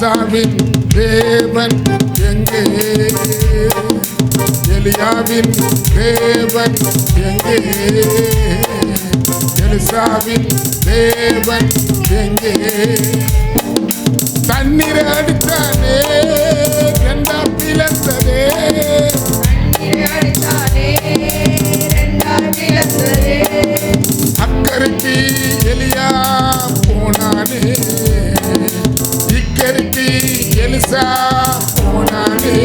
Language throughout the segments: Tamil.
எலிசாவின் தேவன் எங்கே? எலியாவின் தேவன் எங்கே? எலிசாவின் தேவன் எங்கே? தண்ணீரை அடித்தானே ரெண்டா பிளந்ததே, அக்கரைக்கு எலியா போனானே, இக்கரைக்கு எலிசா போனானே.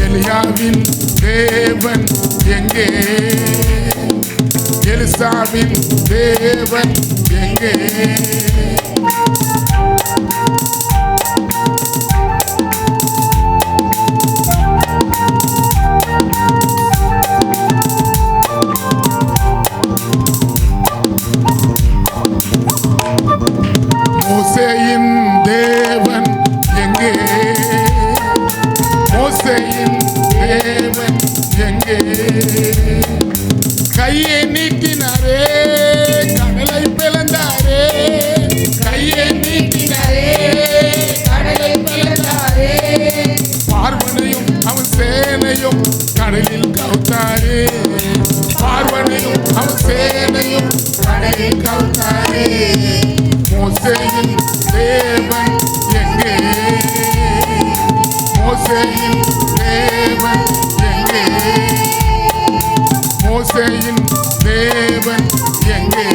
எலியாவின் தேவன் எங்கே? எலிசாவின் தேவன் எங்கே? மோசேயின் தேவன் எங்கே? மோசேயின் தேவன் எங்கே? கையை நீட்டினாரே கடலை பிளந்தாரே, கையை நீட்டினாரே கடலை பிளந்தாரே. பார்வனையும் அவன் சேனையும் கடலில் கவுத்தாரே, பார்வனையும் அவன் சேனையும் கடலில் கவுத்தாரே. மோசேயின் தேவன் எங்கே? மோசேயின் தேவன் எங்கே? மோசேயின் தேவன் எங்கே?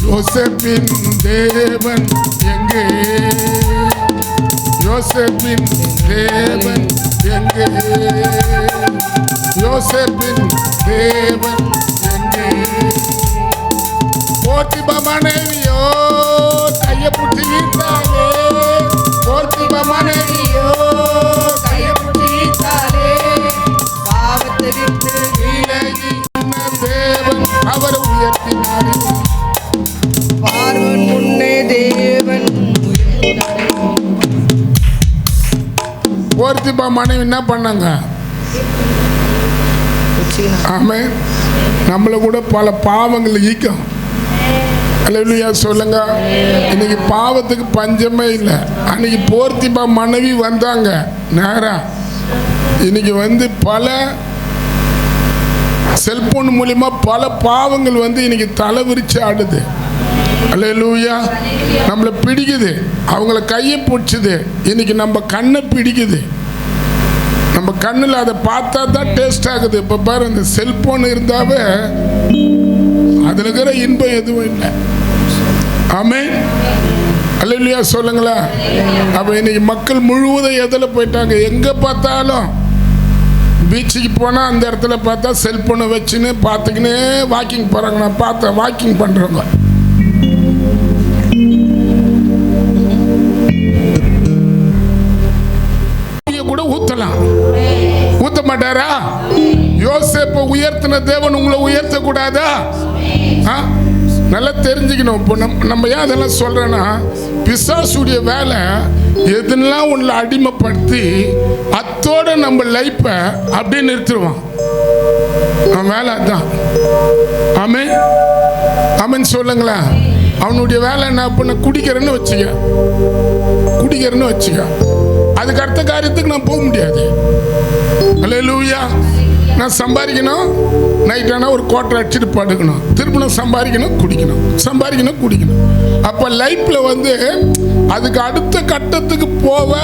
யோசேப்பின் தேவன் எங்கே? யோசேப்பின் தேவன் எங்கே? யோசேப்பின் தேவன் எங்கே? போர்த்திபா மனைவியோ கையை புட்டி ஈர்த்தாலே, போர்த்திபா மனைவியோ கையை புட்டி ஈர்த்தாலே. பாவத்தை விட்டு விலகி தேவன் அவர் உயர்த்தினாரே. பார்வன் முன்னே தேவன் போர்த்திபா மனைவி என்ன பண்ணாங்க? ஆமென். நம்மளை கூட பல பாவங்கள் ஈக்கும். அல்லேலூயா சொல்லுங்க. இன்னைக்கு பாவத்துக்கு பஞ்சமே இல்லை. அன்னைக்கு போர்த்திபா மனைவி வந்தாங்க நேரா. இன்னைக்கு வந்து பல செல்போன் மூலியமா பல பாவங்கள் வந்து இன்னைக்கு தலை விரிச்சு ஆடுது. அல்லேலூயா. நம்மளை பிடிக்குது, அவங்கள கையை பிடிச்சது. இன்னைக்கு நம்ம கண்ணை பிடிக்குது, நம்ம கண்ணில் அதை பார்த்தா தான் டேஸ்ட் ஆகுது. இப்போ பாரு, இந்த செல்போன் இருந்தாவே அதில் இருக்கிற இன்பம் எதுவும் இல்லை. ஆமென். அல்லேலூயா சொல்லுங்களேன். அப்போ இன்னைக்கு மக்கள் முழுவதும் எதில் போயிட்டாங்க? எங்கே பார்த்தாலும் பீச்சுக்கு போனால் அந்த இடத்துல பார்த்தா செல்போனை வச்சுன்னு பார்த்துக்கினே வாக்கிங் போகிறாங்க. நான் பார்த்தேன் வாக்கிங் பண்ணுறவங்க. கூட ஊத்தலாம், ஊத்த மாட்டாரா? யோசேப்பை உயர்த்தின தேவன் உங்களை உயர்த்த கூடாதா? நல்லா தெரிஞ்சுக்கணும். இப்போ நம்ம ஏன் அதெல்லாம் சொல்றேன்னா, பிசாசுடைய வேலை எதுலாம் உள்ள அடிமைப்படுத்தி அத்தோட நம்ம லைஃப்பை அப்படியே நிறுத்திடுவான். அவன் வேலை அதுதான். ஆமென். ஆமென் சொல்லுங்களேன். அவனுடைய வேலை என்ன பண்ண? குடிக்கிறேன்னு வச்சுக்க, குடிக்கிறேன்னு வச்சுக்க, அதுக்கு அடுத்த காரியத்துக்கு நான் போக முடியாது. அல்லேலூயா. நான் சம்பாதிக்கணும், நைட் ஆனால் ஒரு குவார்டர் அடிச்சுட்டு படுக்கணும், திரும்ப நான் சம்பாதிக்கணும் குடிக்கணும், சம்பாதிக்கணும் குடிக்கணும். அப்போ லைஃப்பில் வந்து அதுக்கு அடுத்த கட்டத்துக்கு போக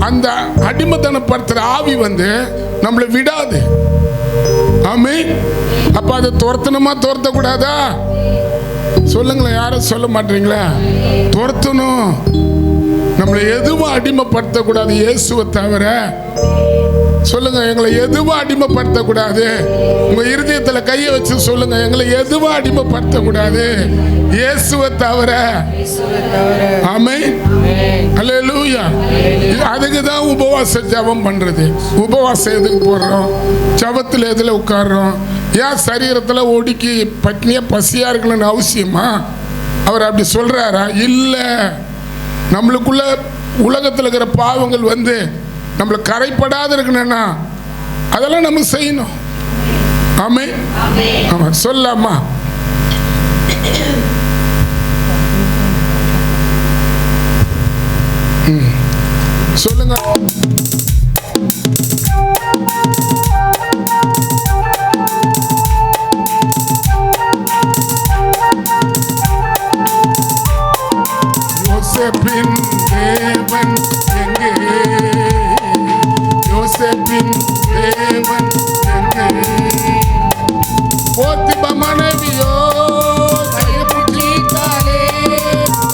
அந்த அடிமைத்தனப்படுத்துகிற ஆவி வந்து நம்மளை விடாது. ஆமென். அப்போ அதை துரத்தணுமா துரத்தக்கூடாதா? சொல்லுங்களேன். யாரும் சொல்ல மாட்டீங்களா? துரத்தணும். நம்மளை எதுவும் அடிமைப்படுத்தக்கூடாது இயேசுவை தவிர. சொல்லுங்க, எங்களை எதுவும் அடிமைப்படுத்தக்கூடாது. உங்க இருதயத்துல கையை வச்சு சொல்லுங்க, எங்களை எதுவும் அடிமைப்படுத்தக்கூடாது இயேசுவை தவிர. ஆமென். அல்லேலூயா. அதுக்கு தான் உபவாச ஜெபம் பண்றது. உபவாசம் எதுக்கு போடுறோம்? ஜெபத்தில் எதுல உட்கார்றோம்? ஏன் சரீரத்தில் ஒடுக்கி பட்னியா பசியா இருக்கணும்னு அவசியமா? அவர் அப்படி சொல்றாரா? இல்லை. நம்மளுக்குள்ள உலகத்தில் இருக்கிற பாவங்கள் வந்து நம்மளை கரைப்படாத இருக்கணும்னா அதெல்லாம் நம்ம செய்யணும். ஆமென். ஆமா, சொல்லாமா? சொல்லுங்க. யோசேப்பின் தேவன் எங்கே? யோசேப்பின் தேவன் எங்கே? போத்திபா மனைவியோ கையப்புடித்தாலே,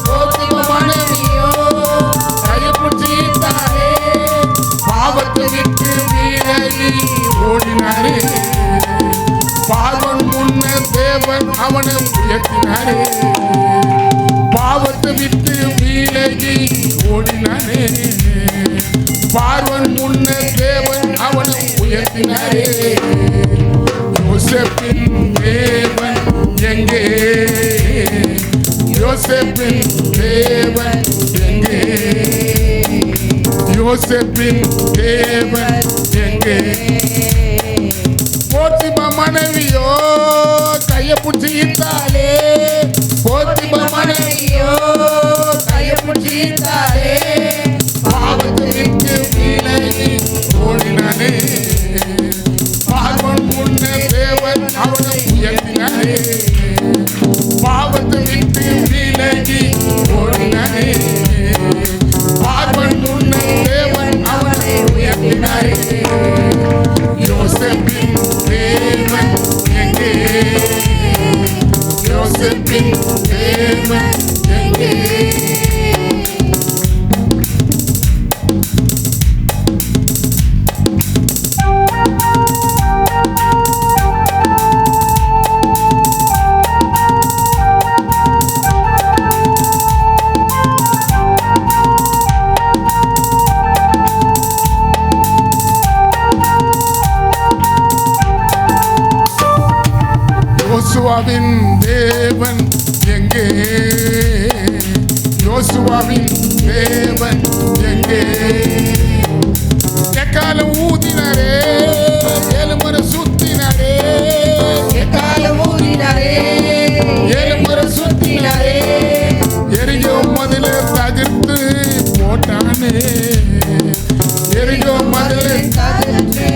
போத்திபா மனைவியோ கையப்புடித்தாலே, பாவத்தை விட்டு விலகி ஓடினாரே. பார்வன் முன்ன தேவன் அவனை உயர்த்தினாரே. பாவத்தை விட்டு விலகி ஓடினானே. பார்வன் முன்ன தேவன் அவனை உயர்த்தினாரே. யோசேப்பின் தேவன் எங்கே? யோசேப்பின் தேவன் எங்கே? யோசேப்பின் தேவன் எங்கே? போத்திபா மனைவியோ கையை பிடிச்சித்தாலே, போத்திபா மனைவியோ கையை பிடிச்சித்தாலே, பாவத்தை விட்டு விலகி ஓடினானே. பார்வன் முன்ன தேவன் அவனை உயர்த்தினானே. பாவத்தை விட்டு விலகி ஓடினானே. பார்வன் முன்ன தேவன் அவனை உயர்த்தினாரே. யோசேப்பின் தேவன் எங்கே? யோசேப்பின் தேவன் எங்கே? யோசுவாவின் தேவன் எங்கே? யோசுவாவின் தேவன் எங்கே? எக்காலம் ஊதினாரே, ஏழுமுறை சுத்தினாரே. எக்காலம் ஊதினாரே, ஏழுமுறை சுத்தினாரே. எரிகோ மதில தகர்த்து போட்டானே. எரிகோ மதில தகர்த்து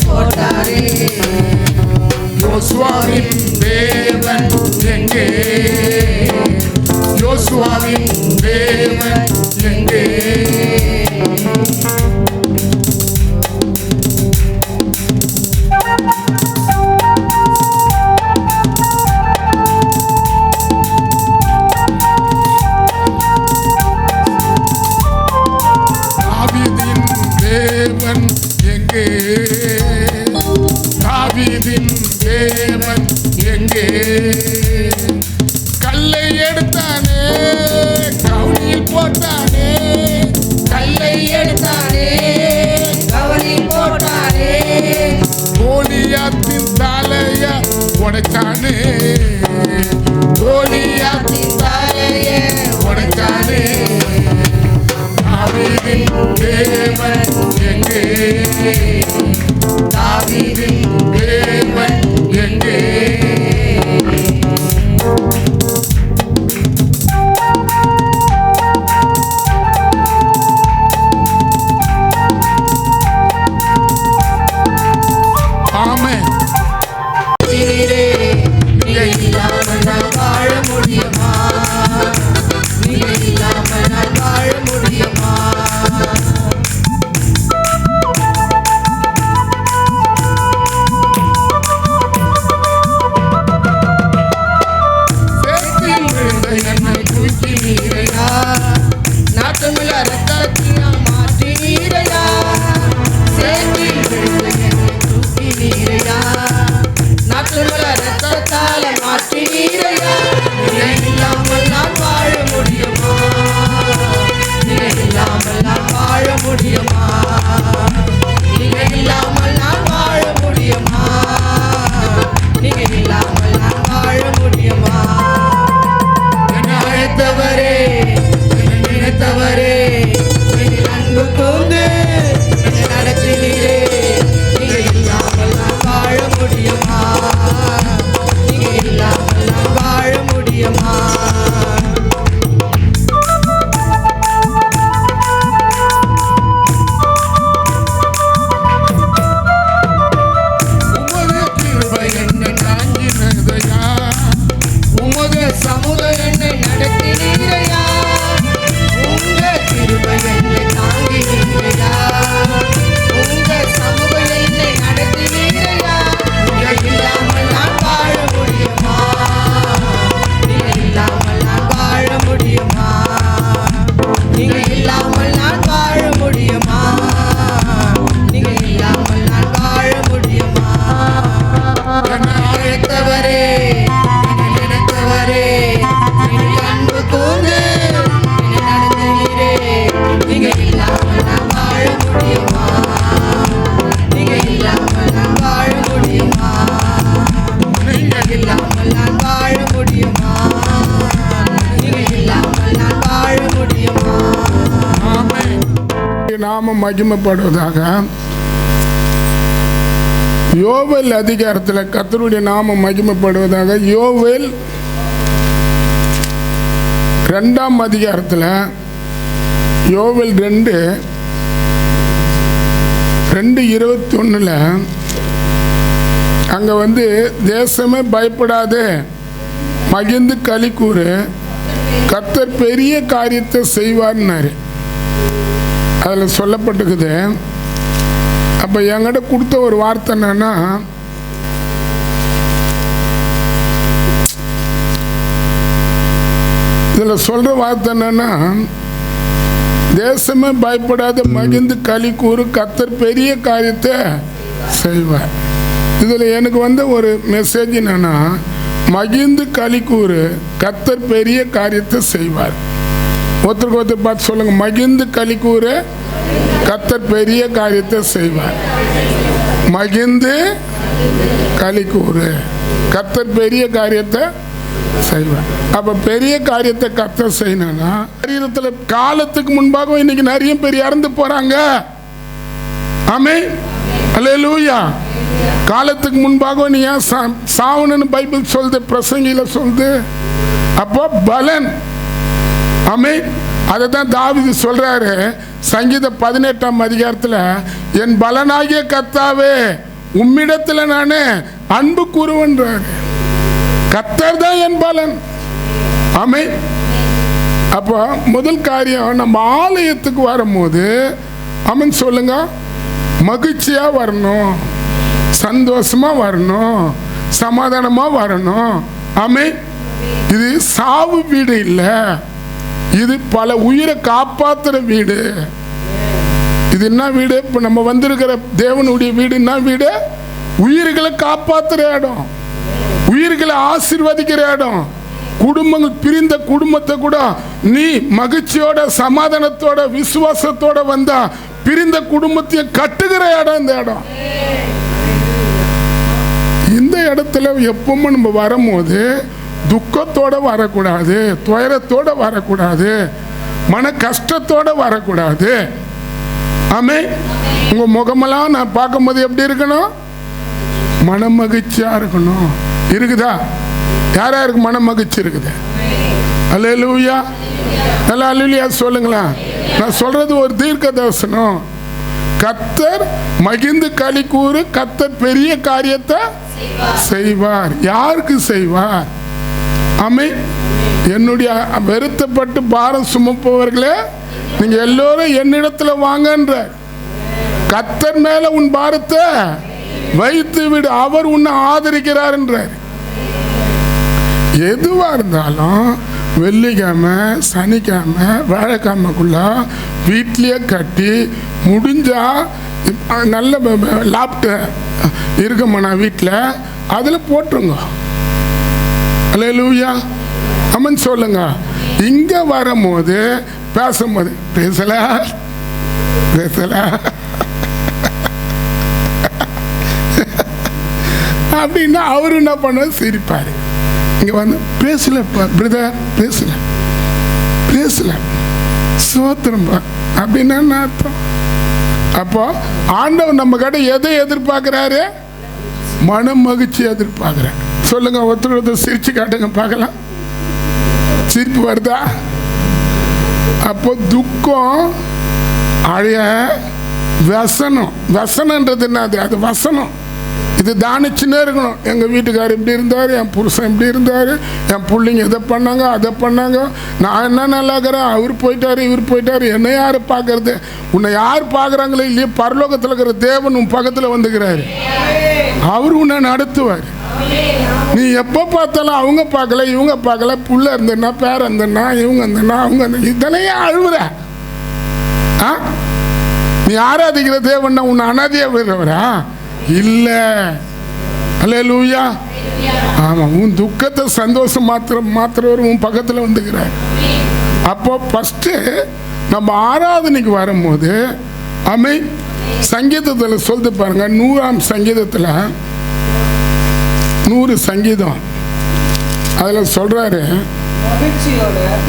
போட்டானே. யோசுவாவின் தேவன் எங்கே? யோசுவாவின் தேவன் எங்கே? தாவீதின் தேவன் எங்கே? தாவீதின் தேவன் எங்கே? கல்லை எடுத்தானே, கவுனியில் போட்டானே. கல்லை எடுத்தானே, கவுனியில் போட்டானே. கோலியாத்தின் தலைய உடைச்சானே. கோலியாத்தின் தலைய உடைச்சானே. தாவீதின் தேவன் எங்கே? தாவீதின் தேவன் எங்கே? கர்த்தருடைய நாமம் மகிமைப்படுவதாக. யோவேல் அதிகாரத்தில் கர்த்தருடைய நாமம் மகிமைப்படுவதாக. யோவேல் 2ஆம் அதிகாரத்தில் யோவேல் 2:21 அங்கே தேசமே பயப்படாதே, மகிழ்ந்து களி கூறு, கர்த்தர் பெரிய காரியத்தை செய்வார்னாரு. அதில் சொல்லப்பட்டிருக்குது. அப்போ என்கிட்ட கொடுத்த ஒரு வார்த்தை என்னன்னா, இதில் சொல்கிற வார்த்தை என்னன்னா, தேசமே பயப்படாத மகிழ்ந்து களி கூறு, கர்த்தர் பெரிய காரியத்தை செய்வார். இதில் எனக்கு ஒரு மெசேஜ் என்னன்னா, மகிழ்ந்து களி கூறு, கர்த்தர் பெரிய காரியத்தை செய்வார். ஒருத்தருக்கு ஒருத்தர் பார்த்து சொல்லுங்க, மகிழ்ந்து களி கூறு, கர்த்தர் பெரிய காரியத்தை செய்வார். மகிழ்ந்து களி கூறு, கர்த்தர் பெரிய காரியத்தை செய்வார். அப்ப பெரிய காரியத்தை கர்த்தர் செய்யணும்னா, சரீரத்தில் காலத்துக்கு முன்பாக இன்னைக்கு நிறைய பேர் இறந்து போறாங்க. ஆமென், அல்லேலூயா. காலத்துக்கு முன்பாக நீ ஏன் சாவணும்னு பைபிள் சொல்லுது, பிரசங்கில சொல்லுது. அப்போ பலன். ஆமென். அதை தான் தாவீது சொல்றாரு சங்கீதம் 18ஆம் அதிகாரத்தில், என் பலனாகிய கர்த்தாவே உம்மிடத்தில் நான் அன்பு கூறுவேன்றாரு. கர்த்தர் தான் என் பலன். ஆமென். அப்போ முதல் காரியம், நம்ம ஆலயத்துக்கு வரும்போது ஆமென் சொல்லுங்க, மகிழ்ச்சியா வரணும், சந்தோஷமா வரணும், சமாதானமா வரணும். ஆமென். இது சாவு வீடு இல்லை, இது பல உயிரை காப்பாத்துற வீடு. இது என்ன வீடு? இப்ப நம்ம வந்திருக்கிற தேவனுடைய வீடு என்ன வீடு? உயிர்களை காப்பாத்துற இடம், உயிர்களை ஆசீர்வதிக்கிற இடம். குடும்பங்கள் பிரிந்த குடும்பத்தை கூட நீ மகிழ்ச்சியோட சமாதானத்தோட விசுவாசத்தோட வந்தா பிரிந்த குடும்பத்தையும் கட்டுகிற இடம் இந்த இடம். இந்த இடத்துல எப்பவுமே நம்ம வரும்போது துக்கத்தோட வரக்கூடாது, துயரத்தோட வரக்கூடாது, மன கஷ்டத்தோட வரக்கூடாது. ஆமே. உங்க முகமெல்லாம் நான் பார்க்கும்போது எப்படி இருக்கணும்? மன மகிழ்ச்சியா இருக்கணும். இருக்குதா? யார் யாருக்கு மன மகிழ்ச்சி இருக்குது? அல்லேலூயா. நல்லா அல்லேலூயா சொல்லுங்களா. நான் சொல்றது ஒரு தீர்க்க தரிசனம். கர்த்தர் மகிழ்ந்து களி கூறு, கர்த்தர் பெரிய காரியத்தை செய்வார். யாருக்கு செய்வார்? ஆமென். என்னுடைய வெறுத்தப்பட்டு பாரம் சுமப்பவர்களே, நீங்க எல்லோரும் என்னிடத்துல வாங்கன்ற. கர்த்தர் மேல உன் பாரத்தை வைத்து விடு, அவர் உன்னை ஆதரிக்கிறார் என்றார். எதுவா இருந்தாலும் வெள்ளிக்கிழமை சனிக்கிழமை வேலைக்கிழமைக்குள்ள வீட்லயே கட்டி முடிஞ்சா நல்ல லேப்டாப் இருக்குமாண்ணா வீட்டில், அதில் போட்டுருங்க. அல்லேலூயா. அமன் சொல்லுங்க. இங்க வரும்போது பேசும்போது பேசல அப்படின்னா அவரு என்ன பண்ண சிரிப்பாரு. இங்க வந்து பேசல பிரதர், பேசல சோத்திரம் அப்படின்னா என்ன அர்த்தம்? அப்போ ஆண்டவர் நம்ம கிட்ட எதை எதிர்பார்க்கிறாரு? மன மகிழ்ச்சி எதிர்பார்க்கிறார். சொல்லுங்க, ஒருத்தர் சிரிச்சு காட்டுங்க பார்க்கலாம். சிரிப்பு வருதா? அப்போ துக்கம், அழைய, வசனன்றது என்னது? அது வசனம். இது தானிச்சுன்னே இருக்கணும். எங்கள் வீட்டுக்காரர் இப்படி இருந்தார், என் புருஷன் இப்படி இருந்தார், என் பிள்ளைங்க இதை பண்ணாங்க அதை பண்ணாங்க, நான் என்ன நல்லா இருக்கிறேன், அவர் போயிட்டாரு இவர் போயிட்டாரு, என்ன யார் பார்க்கறது? உன்னை யார் பார்க்குறாங்களோ இல்லையோ பரலோகத்தில் இருக்கிற தேவன் உன் பக்கத்தில் வந்துக்கிறாரு. அவர் உன்னை நடத்துவார். நீ எப்போ பார்த்தாலும் அவங்க பார்க்கல இவங்க பார்க்கல, புள்ள இருந்தனா பேர் இருந்தனா இவங்க இருந்தனா அவங்க இதனையே அழுவுற. நீ ஆராதிக்கிற தேவன் உன்னை அனாதையா விடுறவரா? இல்ல. அல்லேலூயா. ஆமா, உன் துக்கத்தை சந்தோஷம் மாத்திரவர் உன் பக்கத்தில் வந்துக்கிறார். அப்போ ஃபர்ஸ்ட் நம்ம ஆராதனைக்கு வரும்போது அமை சங்கீதத்தில் சொல்லிட்டு பாருங்க. 100ஆம் சங்கீதத்தில் 100 சங்கீதம் அதில் சொல்றாரு.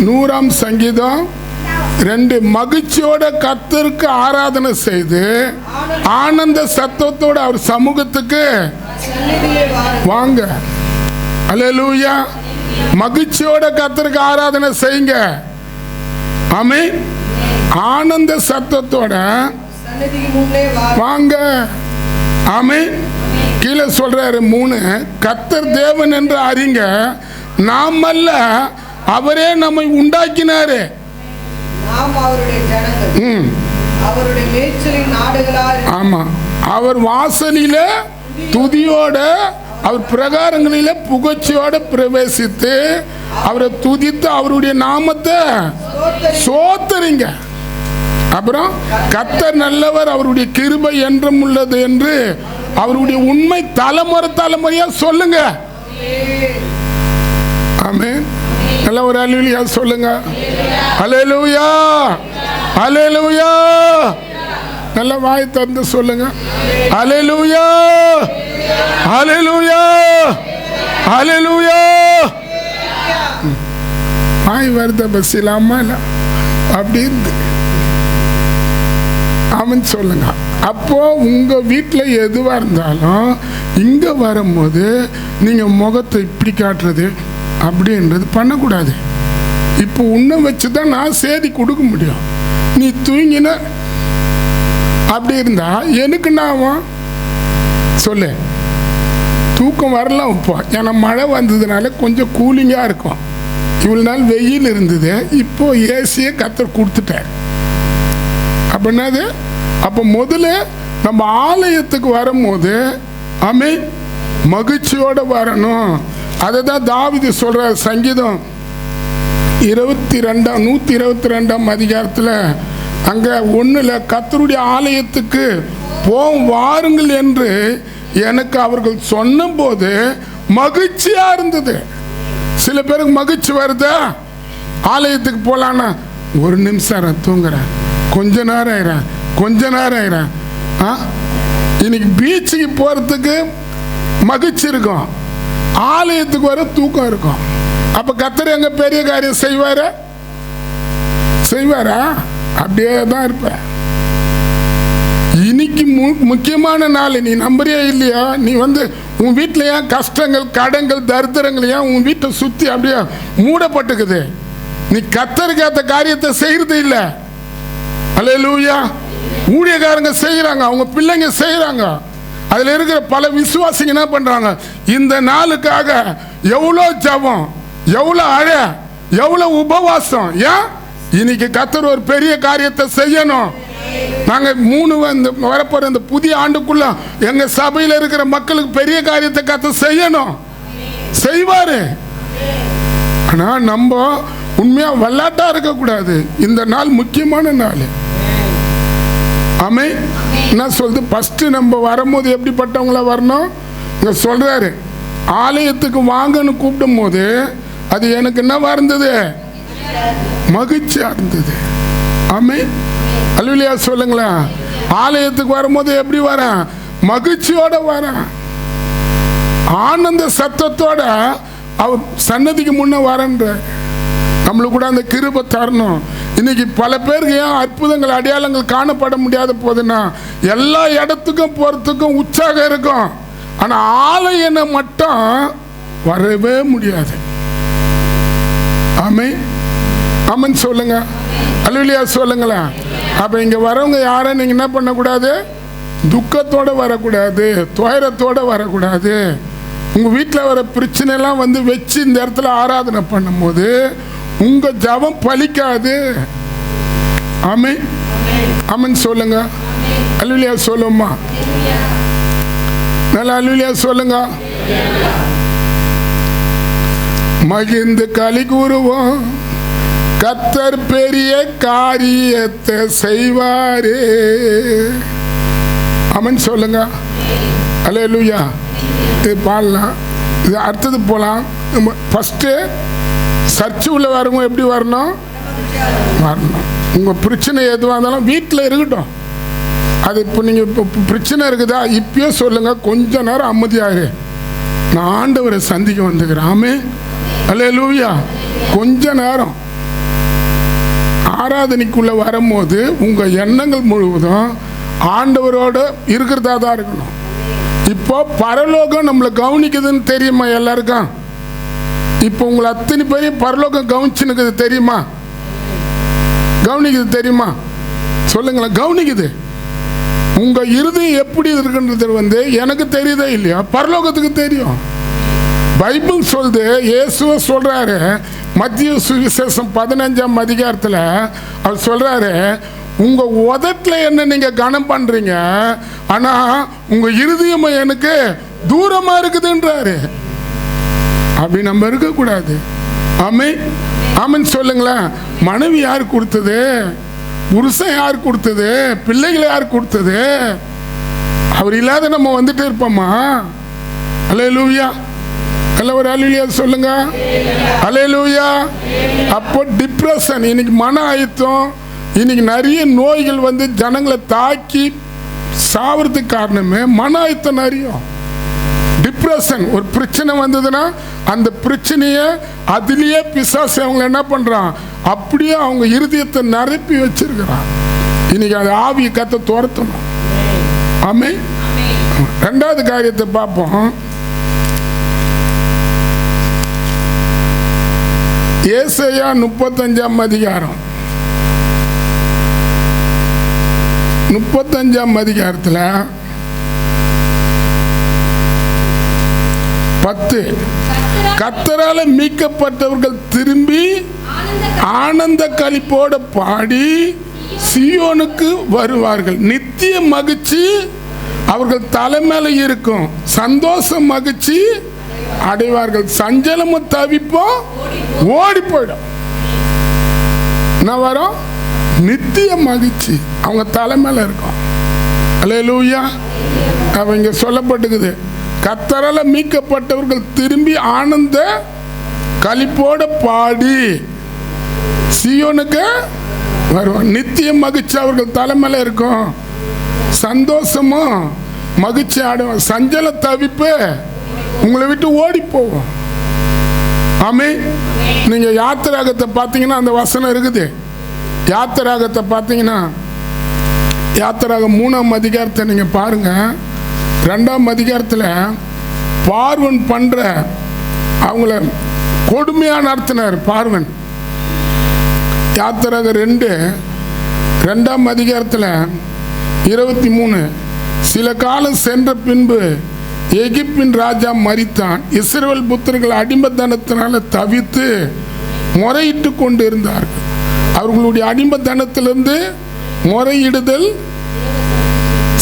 100ஆம் சங்கீதம் 2 மகிழ்ச்சியோட கர்த்தருக்கு ஆராதனை செய்து ஆனந்த சத்தத்தோட அவர் சமூகத்துக்கு வாங்க. அல்லேலூயா. மகிழ்ச்சியோட கர்த்தருக்கு ஆராதனை செய்யுங்க. ஆமென். ஆனந்த சத்தத்தோட வாங்க. ஆமென். கீழே சொல்றாரு 3, கர்த்தர் தேவன் என்று அறிங்க, நாம் அல்ல அவரே நம்மை உண்டாக்கினாரு. ஆமா, அவர் வாசலில துதியோட அவர் பிரகாரங்களில புகழ்ச்சியோட பிரவேசித்து அவரை துதித்து அவருடைய நாமத்தை சோத்தரிங்க. அப்புறம் கர்த்தர் நல்லவர், அவருடைய கிருபை என்றும் உள்ளது என்று அவருடைய உண்மை தலைமுறை தலைமுறையா சொல்லுங்க. ஆமென். நல்ல ஒரு அல்லேலூயா சொல்லுங்க. அல்லேலூயா, அல்லேலூயா. நல்ல வாய் திறந்து சொல்லுங்க. அல்லேலூயா, அல்லேலூயா, அல்லேலூயா. வாய் வருத பஸ் இல்லாம அப்படி இருந்து அவன் சொல்லுங்க. அப்போ உங்க வீட்டில் எதுவாக இருந்தாலும் இங்க வரும்போது நீங்க முகத்தை இப்படி காட்டுறது அப்படின்றது பண்ணக்கூடாது. இப்போ உன்னை வச்சு தான் நான் செய்தி கொடுக்க முடியும். நீ தூங்கின அப்படி இருந்தா எனக்கு நான் சொல்லு, தூக்கம் வரலாம். இப்போ ஏன்னா மழை வந்ததுனால கொஞ்சம் கூலிங்காக இருக்கும். இவ்வளோ நாள் வெயில் இருந்தது, இப்போ ஏசியை கர்த்தர் கொடுத்துட்டார். அப்படின்னாது அப்போ முதல்ல நம்ம ஆலயத்துக்கு வரும்போது ஆமென் மகிழ்ச்சியோடு வரணும். அதை தான் தாவீது சொல்றார். சங்கீதம் 122ஆம் அதிகாரத்தில் அங்க 1ல் கர்த்தருடைய ஆலயத்துக்கு போம் வாருங்கள் என்று எனக்கு அவர்கள் சொன்னபோது மகிழ்ச்சியா இருந்தது. சில பேருக்கு மகிழ்ச்சி வருதா? ஆலயத்துக்கு போலான்னா 1 நிமிஷம் தூங்குறேன், கொஞ்ச நேரம் ஆயிரேன், கொஞ்ச நேரம் ஆயிரேன். இன்னைக்கு பீச்சுக்கு போறதுக்கு மகிழ்ச்சி இருக்கும், ஆலயத்துக்கு வர தூக்கம் இருக்கும். அப்ப கர்த்தர் எங்க பெரிய காரியம் செய்வாரா? அப்படியே தான் இருப்ப. இன்னைக்கு முக்கியமான நாள். நீ நம்புறியா இல்லையா? நீ உன் வீட்டில் ஏன் கஷ்டங்கள் கடன்கள் தரித்திரங்கள் ஏன் உன் வீட்டை சுத்தி அப்படியே மூடப்பட்டுக்குது? நீ கர்த்தருக்கு ஏத்த காரியத்தை செய்யறது இல்லை. அல்லேலூயா. ஊழியக்காரங்க செய்யறாங்க, அவங்க பிள்ளைங்க செய்யறாங்க. அதுல இருக்கிற பல விசுவாசிங்க என்ன பண்றாங்க? இந்த நாளுக்காக எவ்வளோ ஜெபம், எவ்வளோ அழ, எவ்வளோ உபவாசம். ஏன்? இன்னைக்கு கர்த்தர் ஒரு பெரிய காரியத்தை செய்யணும். நாங்க 3 வரப்போற இந்த புதிய ஆண்டுக்குள்ள எங்க சபையில இருக்கிற மக்களுக்கு பெரிய காரியத்தை கர்த்தர் செய்யணும். செய்வாரு. ஆனா நம்ம உண்மையா விளையாட்டா இருக்க கூடாது. இந்த நாள் முக்கியமான நாள். ஆமென். என்ன சொல்றது? ஃபர்ஸ்ட் நம்ம வரும்போது எப்படிப்பட்டவங்களா வரணும்? இங்க சொல்றாரு, ஆலயத்துக்கு வாங்கன்னு கூப்பிடும் போது அது எனக்கு என்னவா இருந்தது? மகிழ்ச்சியா இருந்தது. ஆமென். அல்லேலூயா சொல்லுங்களேன். ஆலயத்துக்கு வரும்போது எப்படி வரேன்? மகிழ்ச்சியோட வரேன், ஆனந்த சத்தத்தோட அவர் சன்னதிக்கு முன்ன வரேன்ற. நம்மளுக்கு கூட அந்த கிருபை தரணும். இன்னைக்கு பல பேருக்கு ஏன் அற்புதங்கள் அடையாளங்கள் காணப்பட முடியாத போதுன்னா, எல்லா இடத்துக்கும் போறதுக்கும் உற்சாகம் இருக்கும், ஆனா ஆலயம் மட்டும் வரவே முடியாது. ஆமென். ஆமென் சொல்லுங்க. அல்லேலூயா சொல்லுங்களேன். அப்ப இங்க வரவங்க யாரும் நீங்க என்ன பண்ணக்கூடாது? துக்கத்தோட வரக்கூடாது, துயரத்தோட வரக்கூடாது. உங்க வீட்டில் வர பிரச்சனை எல்லாம் வச்சு இந்த இடத்துல ஆராதனை பண்ணும்போது உங்க ஜெபம் பலிக்காது. ஆமென். ஆமென் சொல்லுங்க. அல்லேலூயா சொல்லுமா. நல்லா அல்லேலூயா சொல்லுங்க. மகிழ்ந்து களி கூறுவோம், கர்த்தர் பெரிய காரியத்தை செய்வாரே. ஆமென் சொல்லுங்க. அல்லேலூயா. இது பாடலாம், இது அடுத்தது போகலாம். ஃபஸ்ட்டு சர்ச்சு உள்ள வரவங்க எப்படி வரணும்? உங்கள் பிரச்சனை எதுவாக இருந்தாலும் வீட்டில் இருக்கட்டும். அது இப்போ நீங்கள் இப்போ பிரச்சனை இருக்குதா இப்பயே சொல்லுங்கள், கொஞ்ச நேரம் அமைதியாரு, நான் ஆண்டவரை சந்திக்க வந்துக்கிறேன். ஆமென். அல்லேலூயா. கொஞ்ச நேரம் ஆராதனைக்குள்ள வரும்போது உங்க எண்ணங்கள் முழுவதும் ஆண்டவரோட இருக்கிறதா தான் இருக்கணும். இப்போ பரலோகம் நம்மளை கவனிக்குதுன்னு தெரியுமா எல்லாருக்கும்? இப்போ உங்களை அத்தனை பேரையும் பரலோகம் கவனிச்சுன்னு தெரியுமா? கவனிக்குது தெரியுமா? சொல்லுங்களேன். கவனிக்குது. உங்க இருதயம் எப்படி இருக்குன்றது எனக்கு தெரியுதே இல்லையா, பரலோகத்துக்கு தெரியும். பைபிள் சொல்லுது, இயேசுவை சொல்றாரு மத்திய சுவிசேஷம் 15ஆம் அதிகாரத்தில் அவர் சொல்றாரு, உங்க உதட்டுல என்ன நீங்க கனம் பண்றீங்க, ஆனா உங்க இருதயம் எனக்கு தூரமா இருக்குதுன்றாரு. அப்படி நம்ம இருக்கக்கூடாது. ஆமென் ஆமென் சொல்லுங்களேன். மனைவி யார் கொடுத்தது? புருஷன் யார் கொடுத்தது? பிள்ளைகளை யார் கொடுத்தது? அவர் இல்லாத நம்ம வந்துட்டு இருப்போமா? அல்லேலூயா. ஒரு அல்லேலூயா சொல்லுங்க. அல்லேலூயா. அப்போ டிப்ரெஷன், இன்னைக்கு மன அழுத்தம், இன்னைக்கு நிறைய நோய்கள் ஜனங்களை தாக்கி சாவறதுக்கு காரணமே மன அழுத்தம். நிறைய டிப்ரெஷன், ஒரு பிரச்சனை வந்ததுன்னா அந்த பிரச்சனையை அதுலயே பிசாசு அவங்க என்ன பண்றான், அப்படியே அவங்க இருதயத்தை நிரப்பி வச்சிருக்கிறான். இன்னைக்கு அது ஆவியை கத்த துரத்தணும். ஆமென். ரெண்டாவது காரியத்தை பார்ப்போம். ஏசாயா 35ஆம் அதிகாரம் 35ஆம் அதிகாரத்தில் 10, கர்த்தரால மீட்கப்பட்டவர்கள் திரும்பி ஆனந்த களிப்போட பாடி சீயோனுக்கு வருவார்கள். நித்திய மகிழ்ச்சி அவர்கள் தலைமையில இருக்கும். சந்தோஷம் மகிழ்ச்சி அடைவார்கள். சஞ்சலமும் தவிப்போம் ஓடி போயிடும். என்ன வரும்? நித்திய மகிழ்ச்சி அவங்க தலைமையில இருக்கும். அல்லேலூயா. அவங்க சொல்லப்பட்டுக்குது, கர்த்தரால மீட்கப்பட்டவர்கள் திரும்பி ஆனந்த களிப்போட பாடி சீயோனுக்கு வருவாங்க. நித்திய மகிழ்ச்சி அவர்கள் தலைமையில இருக்கும். சந்தோஷமும் மகிழ்ச்சி ஆடுவாங்க. சஞ்சல தவிப்பு உங்களை விட்டு ஓடி போவோம். ஆமென். நீங்க யாத்திராகத்தை பார்த்தீங்கன்னா அந்த வசனம் இருக்குது. யாத்திராகத்தை பார்த்தீங்கன்னா யாத்திராகம் 3ஆம் அதிகாரத்தை நீங்க பாருங்க. 2ஆம் அதிகாரத்தில் பார்வன் பண்ற அவங்கள கொடுமையா நடத்தினார் பார்வன். யாத்திராக 2ஆம் அதிகாரத்தில் 23, சில காலம் சென்ற பின்பு எகிப்தின் ராஜா மரித்தான். இஸ்ரவேல் புத்திரர்கள் அடிமைத்தனத்தினால தவித்து முறையிட்டு கொண்டு இருந்தார்கள். அவர்களுடைய அடிமைத்தனத்திலிருந்து முறையிடுதல்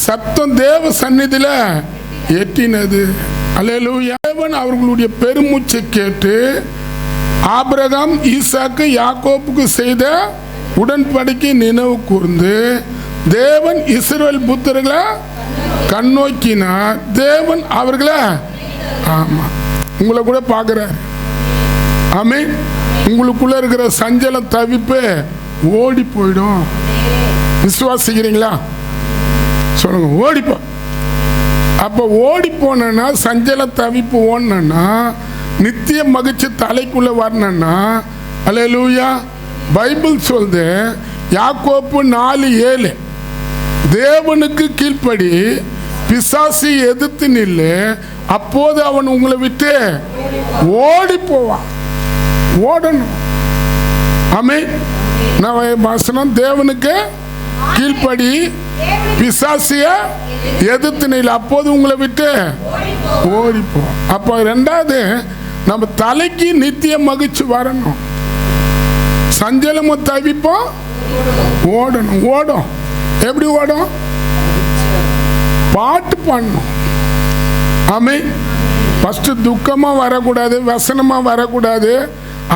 சத்தம் தேவ சந்நிதியில எட்டினது. அல்லேலூயா. தேவன் அவர்களுடைய பெருமூச்சை கேட்டு ஆபிரகாம், ஈசாக்கு, யாக்கோப்புக்கு செய்த உடன்படிக்கை நினைவு கூர்ந்து தேவன் இஸ்ரவேல் புத்திரர்களை கண்ணோக்கினார். தேவன் அவர்களை, ஆமா, உங்களை கூட பார்க்கிறார். ஆமென். உங்களுக்குள்ள இருக்கிற சஞ்சலம் தவிப்பு ஓடி போயிடும். விசுவாசிக்கிறீங்களா? சொல்லுங்க. ஓடிப்போ. அப்ப ஓடி போனா சஞ்சல தவிப்பு ஓடனா நித்திய மகிழ்ச்சி தலைக்குள்ள வரணும்னா, அல்லேலூயா, பைபிள் சொல்லுது யாக்கோப்பு 4:7, தேவனுக்கு கீழ்ப்படி பிசாசை எதிர்த்து நில்லு, அப்போது அவன் உங்களை விட்டு ஓடி போவான். ஓடணும். ஆமென். நான் தேவனுக்கு கீழ்ப்படி பிசாசிய எதிர்த்து நில்லு, அப்போது உங்களை விட்டு ஓடி போ. அப்போ ரெண்டாவது, நம்ம தலைக்கு நித்திய மகிழ்ச்சி வரணும். சஞ்சலமும் தவிப்போம் ஓடணும். ஓடும். எப்படி ஓடும்? பாட்டு பாடணும். ஆமென். ஃபர்ஸ்ட் துக்கமா வரக்கூடாது, வசனமா வரக்கூடாது,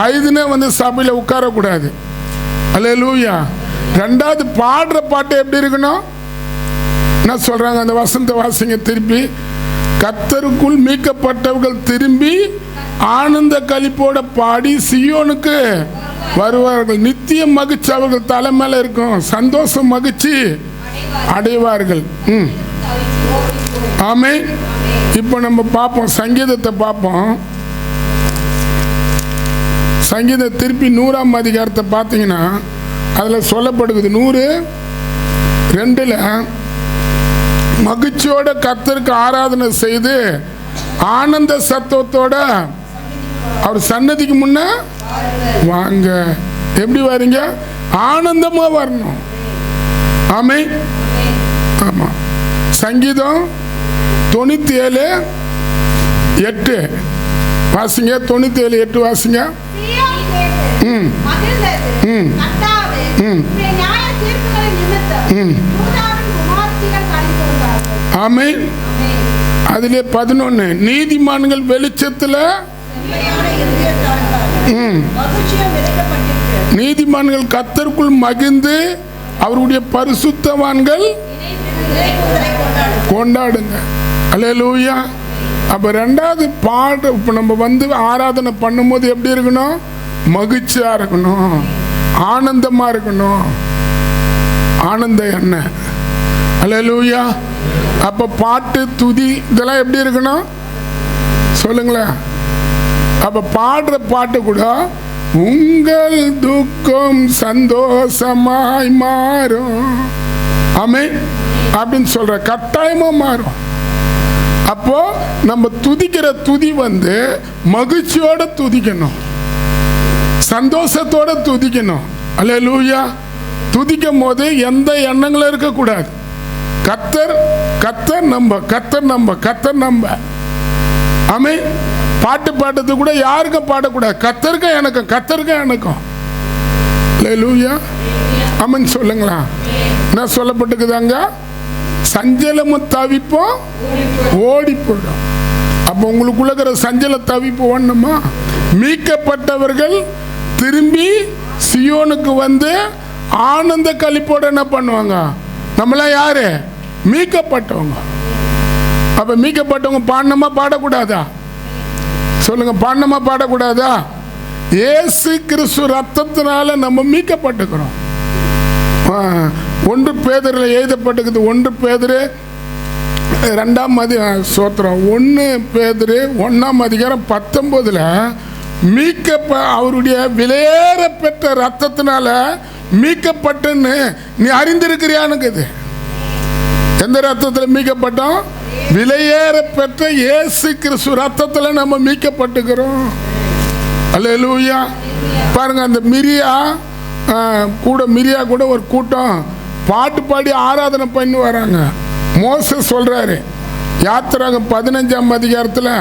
ஐதுனே சபையில் உட்காரக்கூடாது. அல்லேலூயா. ரெண்டாவது, பாடுற பாட்டு எப்படி இருக்கணும்? என்ன சொல்றாங்க அந்த வசனத்தை வாசிங்க திருப்பி. கர்த்தருக்குள் மீட்கப்பட்டவர்கள் திரும்பி ஆனந்த களிப்போட பாடி சீயோனுக்கு வருவார்கள். நித்திய மகிழ்ச்சி அவர்கள் தலைமையில இருக்கும். சந்தோஷம் மகிழ்ச்சி அடைவார்கள். ஆமென். இப்போ நம்ம பார்ப்போம், சங்கீதத்தை பார்ப்போம். சங்கீத திருப்பி 100ஆம் அதிகாரத்தை பார்த்தீங்கன்னா அதில் சொல்லப்படுகிறது 102 மகிழ்ச்சியோட கர்த்தருக்கு ஆராதனை செய்து ஆனந்த சத்தத்தோட அவர் சன்னதிக்கு முன்ன வாங்க. எப்படி வரீங்க? ஆனந்தமா வரணும். ஆமென். ஆமா. சங்கீதம் 97:8 வாசிங்க. 97:8 வாசிங்க. ஆமென். அதிலே 11 நீதிமான்கள் வெளிச்சத்துல நீதிமான்கள் கர்த்தருக்குள் மகிழ்ந்து அவருடைய பரிசுத்தவான்கள் கொண்டாடுங்க. அல்லேலூயா. அப்ப ரெண்டாவது பாட்டு இப்ப நம்ம வந்து ஆராதனை பண்ணும்போது எப்படி இருக்கணும்? மகிழ்ச்சியா இருக்கணும், ஆனந்தமா இருக்கணும். ஆனந்த என்ன? அல்லேலூயா. அப்ப பாட்டு துதி இதெல்லாம் எப்படி இருக்கணும் சொல்லுங்களேன். அப்ப பாடுற பாட்டு கூட உங்கள் துக்கம் சந்தோஷமாய் மாறும். ஆமென் அப்படின்னு சொல்ற கட்டாயமா மாறும். அப்போ நம்ம துதிக்கிற துதி வந்து மகிழ்ச்சியோட துதிக்கணும், சந்தோஷத்தோட துதிக்கணும். அல்லேலூயா. துதிக்கும் போது எந்த எண்ணங்களும் இருக்கக்கூடாது. கர்த்தர் கர்த்தர் நம்ப கர்த்தர் நம்ப கர்த்தர் நம்ப. ஆமென். பாட்டு பாடுறது கூட யாருக்கும் பாடக்கூடாது, கர்த்தருக்கும் எனக்கும் கர்த்தருக்கும் எனக்கும். அல்லேலூயா. ஆமென் சொல்லுங்களா. என்ன சொல்லப்பட்டிருக்குதாங்க? சஞ்சலமும் தவிப்போம் ஓடி போயிடும். அப்போ உங்களுக்குள்ள இருக்கிற சஞ்சல தவிப்பு ஓடணுமா? மீட்கப்பட்டவர்கள் திரும்பி சியோனுக்கு வந்து ஆனந்த களிப்போட என்ன பண்ணுவாங்க? நம்மளாம் யாரு? மீட்கப்பட்டவங்க. அப்ப மீட்கப்பட்டவங்க பாடணுமா பாடக்கூடாதா சொல்லுங்க? பாடணுமா பாடக்கூடாதா? இயேசு கிறிஸ்து ரத்தத்தினால நம்ம மீட்கப்பட்டுக்கிறோம். 1 பேதுருல எழுதப்பட்டிருக்குது. 1 பேதுரு 2 சோத்திரம் 1 பேதுரு 1:19 அவருடைய விலையேற பெற்ற ரத்தத்தினால மீட்கப்பட்டுன்னு நீ அறிந்திருக்கிறியானுக்குது. எந்த ரத்தத்தில் மீட்கப்பட்டோம்? விலையேற பெற்ற இயேசு கிறிஸ்து ரத்தத்துல நம்ம மீட்கப்பட்டுக்கிறோம். அல்லேலூயா. பாருங்க, அந்த மிரியா கூட ஒரு கூட்டம் பாட்டு பாடி ஆராதனை பண்ணி வராங்க. மோசே சொல்றாரு யாத்திராகம் 15ஆம் அதிகாரத்தில்,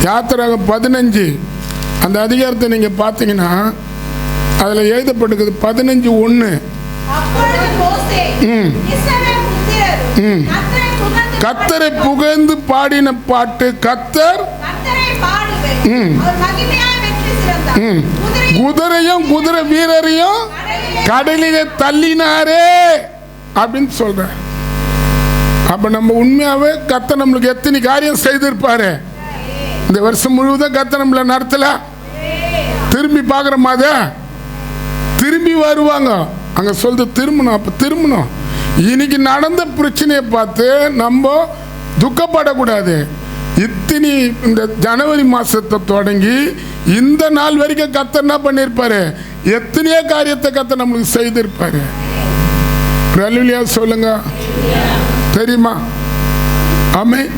யாத்திராகம் 15 அந்த அதிகாரத்தை நீங்க பார்த்தீங்கன்னா அதுல எழுதப்பட்டிருக்குது 15:1. கர்த்தரை புகழ்ந்து பாடின பாட்டு கர்த்தர் குதிரையும் குதிரை வீரரையும் கடலிலே தள்ளினாரே அப்படின்னு சொல்ற. அப்ப நம்ம உண்மையாவே கர்த்தர் நம்மளுக்கு எத்தனை காரியம் செய்திருப்பாரு. இந்த வருஷம் முழுவதும் கர்த்தர் நம்மள நடத்தல. திரும்பி பார்க்குற மாதிரி திரும்பி வருவாங்க. அங்க சொல்றது திரும்பணும். அப்ப திரும்பணும். இன்னைக்கு நடந்த பிரச்சனையை பார்த்து நம்ம துக்கப்படக்கூடாது. இத்தனை இந்த ஜனவரி மாசத்தை தொடங்கி இந்த நாள் வரைக்கும் கர்த்தர் என்ன பண்ணிருப்பாரு? எத்தனையோ காரியத்தை கர்த்தர் நம்மளுக்கு செய்திருப்பாரு. அல்லேலூயா சொல்லுங்க. தெரியுமா? ஆமென்.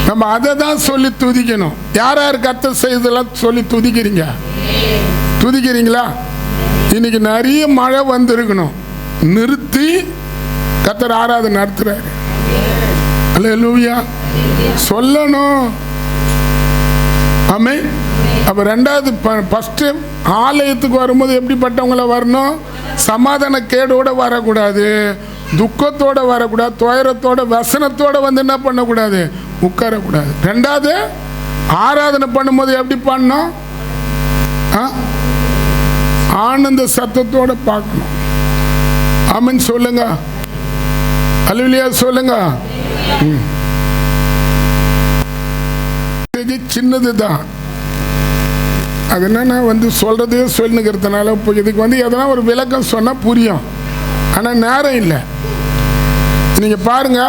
நம்ம அதை தான் சொல்லி துதிக்கணும். யார் யார் கர்த்தர் செய்தெல்லாம் சொல்லி துதிக்கிறீங்களா? இன்னைக்கு நிறைய மழை வந்திருக்கணும், நிறுத்தி கர்த்தர் ஆராதனை நடத்துறாரு. அல்லேலூயா சொல்லணும். ஆமென். அப்ப ரெண்டாவது ஃபர்ஸ்ட் ஆலயத்துக்கு வரும்போது எப்படிப்பட்டவங்கள வரணும்? சமாதான கேடோட வரக்கூடாது, துக்கத்தோட வரக்கூடாது, துயரத்தோட வசனத்தோட வந்து என்ன பண்ணக்கூடாது? உட்காரக்கூடாது. ரெண்டாவது ஆராதனை பண்ணும்போது எப்படி பண்ணணும்? ஆனந்த சத்தத்தோட பார்க்கணும். ஆமென் சொல்லுங்க. அல்லேலூயா சொல்லுங்க. சின்னது தான் அது. என்னன்னா வந்து சொல்றதையும் சொல்லுங்கிறதுனால இப்போ இதுக்கு வந்து எதனா ஒரு விளக்கம் சொன்னா புரியும். ஆனா நேரம் இல்லை. நீங்க பாருங்க,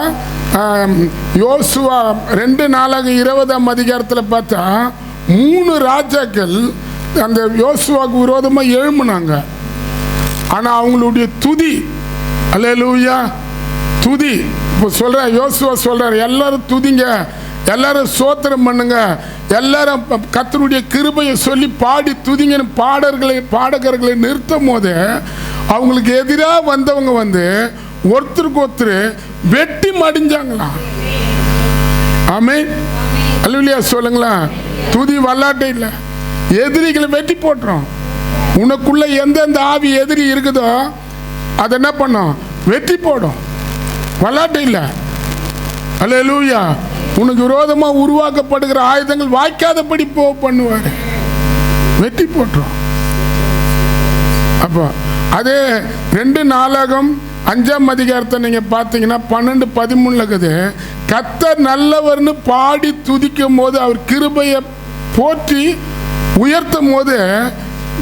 யோசுவா 2:4 20ஆம் அதிகாரத்தில் பார்த்தா 3 ராஜாக்கள் அந்த யோசுவாவுக்கு விரோதமாக எழும்புனாங்க. ஆனால் அவங்களுடைய துதி, அல்லேலூயா, துதி. இப்போ சொல்கிறேன், யோசுவா சொல்கிறார், எல்லாரும் துதிங்க, எல்லாரும் ஸ்தோத்திரம் பண்ணுங்க, எல்லாரும் கர்த்தருடைய கிருபையை சொல்லி பாடி துதிங்கன்னு பாடகர்களை நிறுத்தும் போது அவங்களுக்கு எதிராக வந்தவங்க வந்து ஒருத்தருக்கு ஒருத்தர் வெட்டி மடிஞ்சாங்களாம். ஆமென், அல்லேலூயா சொல்லுங்களா. துதி வல்லாட்டை இல்லை, எதிரிகளை வெட்டி போட்டுரும். உனக்குள்ள எந்தெந்த ஆவி எதிரி இருக்குதோ அதை என்ன பண்ணும், வெட்டி போடும். வல்லாட்டை இல்லை, அல்லேலூயா. உனக்கு விரோதமாக உருவாக்கப்படுகிற ஆயுதங்கள் வாய்க்காதபடி பண்ணுவார், வெட்டி போட்டுரும். அப்போ அதே 2 நாளாகமம் 5ஆம் அதிகாரத்தை நீங்கள் பார்த்தீங்கன்னா 12-13 இருக்குது. கர்த்தர் நல்லவர்னு பாடி துதிக்கும் போது, அவர் கிருபையை போற்றி உயர்த்தும் போது,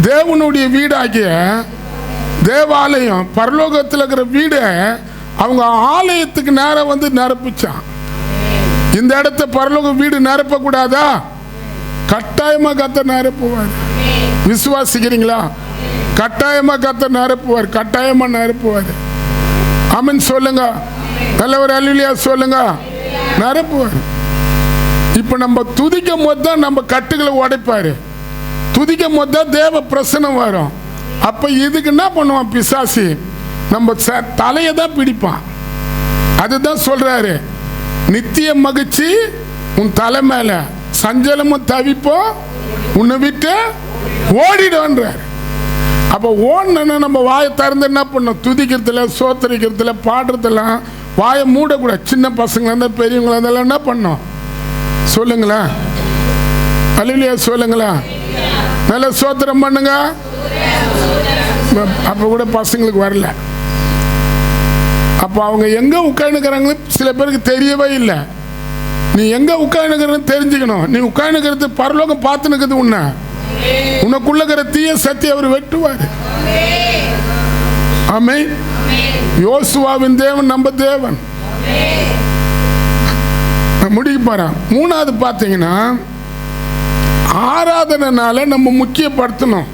தேவனுடைய வீடாகிய தேவாலயம், பரலோகத்தில் இருக்கிற வீடை அவங்க ஆலயத்துக்கு நேரம் வந்து நிரப்பிச்சான். இந்த இடத்த பரலோக வீடு நிரப்பக்கூடாதா? கட்டாயமாக கர்த்தர் நிரப்புவார். விசுவாசிக்கிறீங்களா? கட்டாயமாக கர்த்தர் நிரப்புவார், கட்டாயமாக நிரப்புவார். ஆமென் சொல்லுங்க, நல்லவர் அல்லேலூயா சொல்லுங்க, நிரப்புவார். இப்போ நம்ம துதிக்கும் போது தான் நம்ம கட்டுகளை உடைப்பாரு, துதிக்கும் போது தான் தேவ பிரசனம் வரும். அப்போ இதுக்கு என்ன பண்ணுவான் பிசாசி? நம்ம தலையை தான் பிடிப்பான். அதுதான் சொல்றாரு, நித்திய மகிழ்ச்சி உன் தலை மேல, சஞ்சலமும் தவிப்போ உன்னை விட்டு ஓடிடுன்றார். அப்போ ஓடணுன்னா நம்ம வாயை திறந்து என்ன பண்ணணும்? துதிக்கிறதுல, சோத்தரிக்கிறதுல, பாடுறதுலாம் வாயை மூடக்கூடாது. சின்ன பசங்களா இருந்தால் பெரியவங்களா இருந்தாலும் என்ன பண்ணணும் சொல்லுங்களேன், அல்லேலூயா சொல்லுங்களேன், நல்ல சோத்திரம் பண்ணுங்க. அப்போ கூட பசங்களுக்கு வரல. அப்போ அவங்க எங்கே உட்காந்துக்கிறாங்களோ சில பேருக்கு தெரியவே இல்லை. நீ எங்கே உட்காந்துக்கிறன்னு தெரிஞ்சுக்கணும். நீ உட்காந்துக்கிறது பரலோகம் பார்த்துனுக்குது, உனக்குள்ள இருக்கிற தீய சக்தி அவர் வெட்டுவார். ஆமென். யோசுவாவின் தேவன் நம்ம தேவன். முடிக்க போறேன். 3வது பார்த்தீங்கன்னா, ஆராதனைனால நம்ம முக்கியப்படுத்தணும்.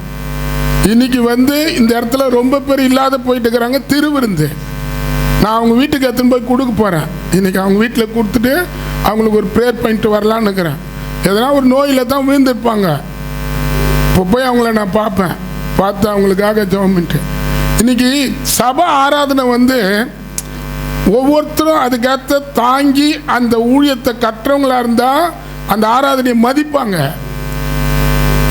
இன்னைக்கு வந்து இந்த இடத்துல ரொம்ப பேர் இல்லாத போயிட்டு இருக்கிறாங்க, திருவிருந்து. நான் அவங்க வீட்டுக்கு எடுத்துன்னு போய் கொடுக்க போகிறேன். இன்றைக்கி அவங்க வீட்டில் கொடுத்துட்டு அவங்களுக்கு ஒரு ப்ரேயர் பண்ணிட்டு வரலான்னு இருக்கிறேன். எதனா ஒரு நோயில் தான் விழுந்துருப்பாங்க. இப்போ போய் அவங்கள நான் பார்ப்பேன், பார்த்து அவங்களுக்காக ஜெபம் பண்ணிட்டு. இன்றைக்கி சபை ஆராதனை வந்து ஒவ்வொருத்தரும் அதுக்கேற்ற தாங்கி அந்த ஊழியத்தை கட்டுறவங்களாக இருந்தால் அந்த ஆராதனையை மதிப்பாங்க.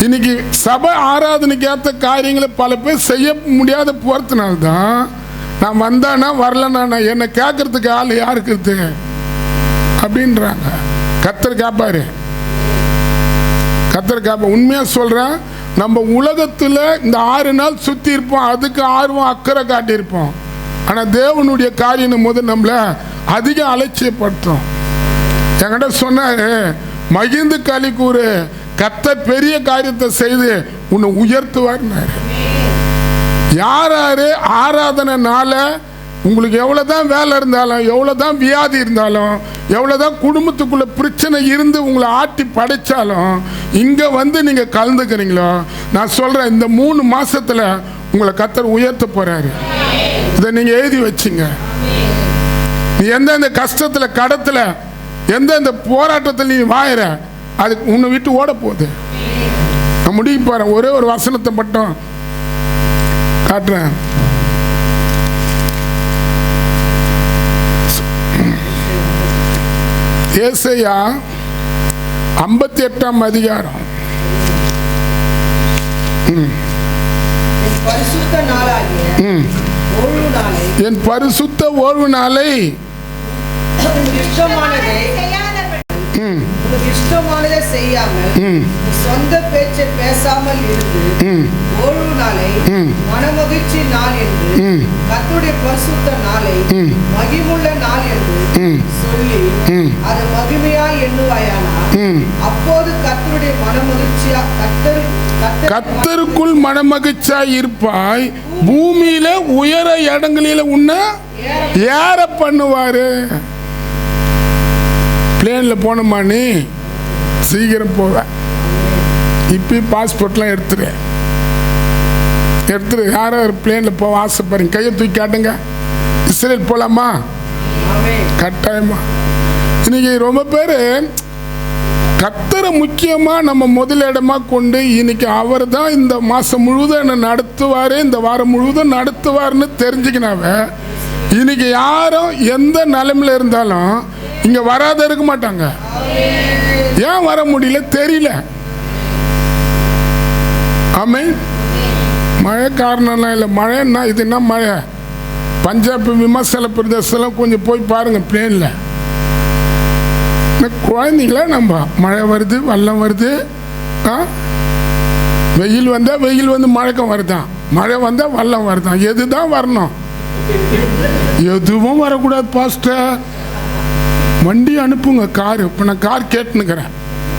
இன்னைக்கு சபை ஆராதனைக்கு ஏற்ற காரியங்களை பல பேர் செய்ய முடியாத போகிறதுனால்தான் நான் வந்தானா வரலன்னா என்னை கேட்கறதுக்கு ஆள் யாருக்குது அப்படின்றாங்க. கர்த்தர் கேட்பாரு, கர்த்தர் கேட்ப. உண்மையாக சொல்கிறேன், நம்ம உலகத்தில் இந்த 6 நாள் சுற்றி இருப்போம், அதுக்கு ஆர்வம் அக்கறை காட்டியிருப்போம். ஆனால் தேவனுடைய காரியம் போது நம்மளை அதிக அலட்சியப்படுத்தும். என்கிட்ட சொன்னார், மகிழ்ந்து களி கூறு, கர்த்தர் பெரிய காரியத்தை செய்து உன்னை உயர்த்துவார்னாரு. யார் யார் ஆராதனைனால உங்களுக்கு எவ்வளோதான் வேலை இருந்தாலும், எவ்வளோதான் வியாதி இருந்தாலும், எவ்வளோதான் குடும்பத்துக்குள்ள பிரச்சனை இருந்து உங்களை ஆட்டி படைச்சாலும், இங்கே வந்து நீங்கள் கலந்துக்கிறீங்களோ, நான் சொல்கிறேன், இந்த 3 மாதத்தில் உங்களை கர்த்தர் உயர்த்த போகிறாரு. இதை நீங்கள் எழுதி வச்சுங்க. நீ எந்தெந்த கஷ்டத்தில், கடத்தில், எந்தெந்த போராட்டத்தில் நீ வாயிற, அதுக்கு உன்னை விட்டு ஓட போகுது. நான் முடிக்க போகிறேன். ஒரே ஒரு வசனத்தை மட்டும் காட்டுறேன். ஏசாயா 58ஆம் அதிகாரம். என் பரிசுத்த ஓய்வு நாளை இஷ்டமானதை செய்யாமல் சொந்த பேச்சை பேசாமல் இருந்து ஓய்வு நாளை மனமகிழ்ச்சி நாள் என்று, கர்த்தருடைய பரிசுத்த நாளை மகிமுள்ள நாள் என்று சொல்லி அது மகிமையாய் எண்ணுவாயானால், அப்போது கர்த்தருடைய மனமகிழ்ச்சியா கர்த்தருக்குள் மனமகிழ்ச்சியாய் இருப்பாய், பூமியில உயர இடங்களில உன்னை ஏற பண்ணுவாரு. பிளேன்ல போனோமா, நீ சீக்கிரம் போவ. இப்போ பாஸ்போர்ட்லாம் எடுத்துரு. யார் யார் பிளேனில் போக ஆசைப்படுறீங்க கையை தூக்கி காட்டுங்க. இஸ்ரேல் போகலாமா? கட்டாயமா. இன்னைக்கு ரொம்ப பேர் கர்த்தரை முக்கியமாக நம்ம முதலிடமா கொண்டு இன்னைக்கு அவர் தான் இந்த மாதம் முழுவதும் என்ன நடத்துவார், இந்த வாரம் முழுவதும் நடத்துவார்னு தெரிஞ்சுக்கினாவ இன்னைக்கு யாரும் எந்த நிலைமையில் இருந்தாலும் இங்கே வராத இருக்க மாட்டாங்க. ஏன் வர முடியல தெரியல. ஆமென். மழை காரணம்லாம் இல்லை. மழைன்னா இது என்ன மழை? பஞ்சாப் விமர்சன பிரதேசம்லாம் கொஞ்சம் போய் பாருங்கள் பிளேனில். குழந்தைங்கள நம்ம மழை வருது வெள்ளம் வருது, வெயில் வந்தால் வெயில் வந்து மழைக்கம் வருதான், மழை வந்தால் வெள்ளம் வருதான். எது தான் வரணும்? எதுவும் வரக்கூடாது பாஸ்டர். வண்டி அனுப்புங்க காரு. இப்போ நான் கார் கேட்டுனுக்கிறேன்.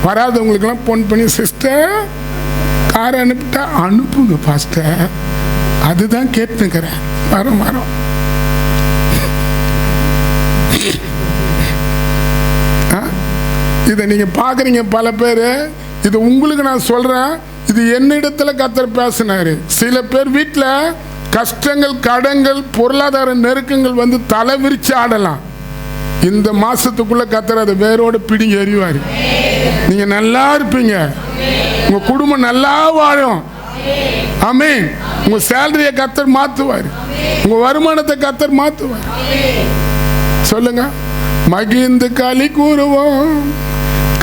வராதவங்களுக்கெல்லாம் ஃபோன் பண்ணி சிஸ்டர் காரை அனுப்பிட்டா அனுப்புங்க பாஸ்டர். அதுதான் கேட்டுனுக்கிறேன். வரோம். இதை நீங்கள் பார்க்குறீங்க பல பேர். இது உங்களுக்கு நான் சொல்கிறேன். இது என்னிடத்தில் கர்த்தர் பேசினார். சில பேர் வீட்டில் கஷ்டங்கள், கடன்கள், பொருளாதார நெருக்கங்கள் வந்து தலை விரிச்சு ஆடலாம். இந்த மாதத்துக்குள்ளே கர்த்தர் அதை வேரோடு பிடிங்கி எறிவார். நீங்கள் நல்லா இருப்பீங்க. உங்கள் குடும்பம் நல்லா வாழும். ஆமென். உங்கள் சேலரியை கர்த்தர் மாற்றுவார். உங்கள் வருமானத்தை கர்த்தர் மாற்றுவார். சொல்லுங்க. மகிழ்ந்து களி கூறுவோம்,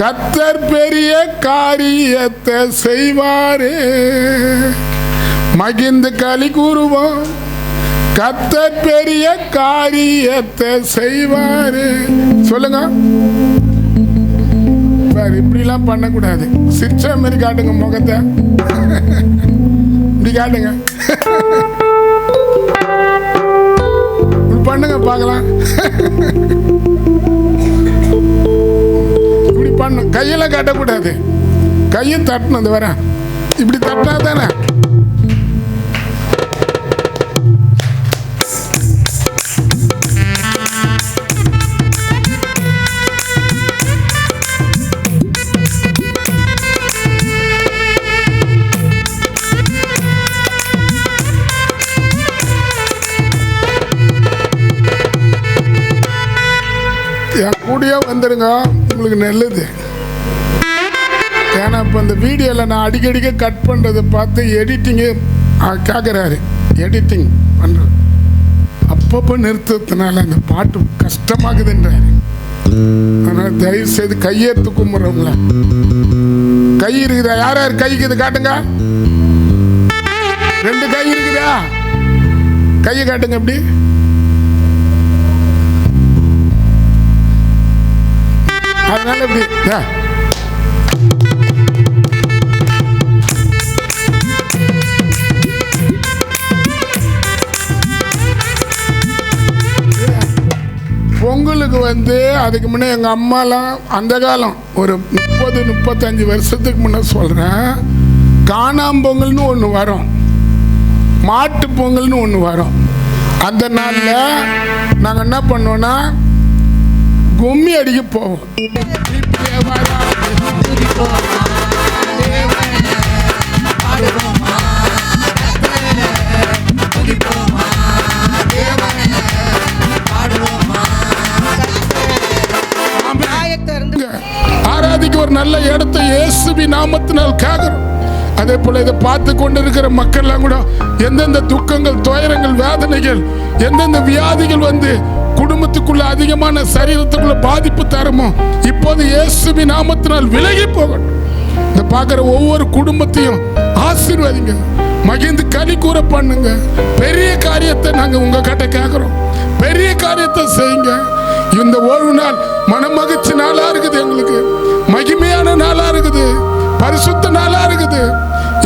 கர்த்தர் பெரிய காரியத்தை செய்வாரே. மகிழ்ந்து களி கூறுவோம், கர்த்தர் பெரிய காரியத்தை செய்வாரே. சொல்லுங்க. இப்படிலாம் பண்ணக்கூடாது. சிரிச்ச மாதிரி காட்டுங்க முகத்தை. இப்படி காட்டுங்க. பண்ணுங்க பார்க்கலாம். இப்படி பண்ண கையெல்லாம் காட்டக்கூடாது. கையை தட்டணும். அந்த வர இப்படி தட்டினா தானே. என் கூடயே வந்துடுங்க, உங்களுக்கு நல்லது. ஏன்னா இப்போ இந்த வீடியோவில் நான் அடிக்கடிக்க கட் பண்ணுறதை பார்த்து எடிட்டிங்கு கேட்குறாரு. எடிட்டிங் பண்ணுறது அப்பப்போ நிறுத்தத்தினால அந்த பாட்டு கஷ்டமாகுதுன்றாரு. அதனால் தயவு செய்து கையெடுத்து கும்பிட்றவங்கள. கை இருக்குதா? யார் யார் கை இருக்குது காட்டுங்க. 2 கை இருக்குதா? கையை காட்டுங்க. எப்படி? அதனால எப்படி பொங்கலுக்கு வந்து அதுக்கு முன்னே எங்கள் அம்மாலாம் அந்த காலம் ஒரு 30-35 வருஷத்துக்கு முன்னே சொல்கிறேன், காணாம்பொங்கல்னு ஒன்று வரும், மாட்டு பொங்கல்னு ஒன்று வரும். அந்த நாளில் நாங்கள் என்ன பண்ணோன்னா கும்மி அடிக்க போவோம். ஆராதிக்க ஒரு நல்ல இடத்தை இயேசுவி நாமத்தினால் கேட்கிறோம். அதே போல இதை பார்த்து கொண்டிருக்கிற மக்கள்லாம் கூட எந்தெந்த துக்கங்கள், துயரங்கள், வேதனைகள், எந்தெந்த வியாதிகள் வந்து குடும்பத்துக்குள்ள அதிகமான சரீரத்துக்குள்ள பாதிப்பு தருமோ இப்போது இயேசுவி நாமத்தினால் விலகி போகணும். இந்த பார்க்குற ஒவ்வொரு குடும்பத்தையும் ஆசீர்வதிங்க. மகிழ்ந்து களி கூற பண்ணுங்க. பெரிய காரியத்தை நாங்கள் உங்க கிட்ட கேட்குறோம். பெரிய காரியத்தை செய்யுங்க. இந்த ஓய்வு நாள் மனமகிழ்ச்சி நாளா இருக்குது, எங்களுக்கு மகிமையான நாளா இருக்குது, பரிசுத்த நாளா இருக்குது.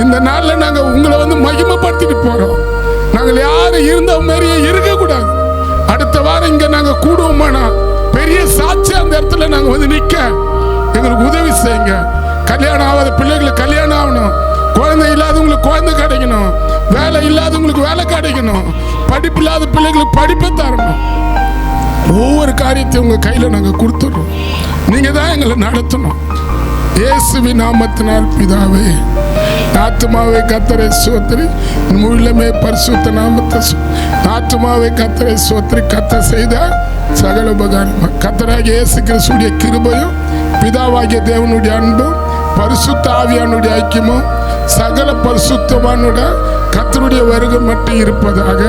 இந்த நாள்ல நாங்கள் உங்களை வந்து மகிமைப்படுத்திட்டு போறோம். நாங்கள் யாரும் இருந்த மாதிரியே இருக்கக்கூடாது. அடுத்த வாரம் இங்க நாங்க கூடுவோமானா பெரிய சாட்சி அந்த இடத்துல நாங்க வந்து நிக்க எங்களுக்கு உதவி செய்யுங்க. கல்யாணம் ஆகாத பிள்ளைகளுக்கு கல்யாணம் ஆகணும், குழந்தை இல்லாதவங்களுக்கு குழந்தை கிடைக்கணும், வேலை இல்லாதவங்களுக்கு வேலை கிடைக்கணும், படிப்பு இல்லாத பிள்ளைகளுக்கு படிப்பை தரணும். ஒவ்வொரு காரியத்தையும் உங்க கையில நாங்க கொடுத்துடுறோம். நீங்க தான் எங்களை நடத்தணும். இயேசுவின் நாமத்தினால் பிதாவே. ஆத்துமாவே கர்த்தரை ஸ்தோத்திரி, முழுமே பரிசுத்த நாமத்தை ஆத்துமாவே கர்த்தரை ஸ்தோத்திரி. கர்த்தர் செய்த சகல உபகாரம் கர்த்தராகிய இயேசு கிறிஸ்துவின் கிருபையும் பிதாவாகிய தேவனுடைய அன்பும் பரிசுத்த ஆவியானுடைய ஐக்கியமும் சகல பரிசுத்தவானுடைய கர்த்தருடைய வருகை மட்டும் இருப்பதாக.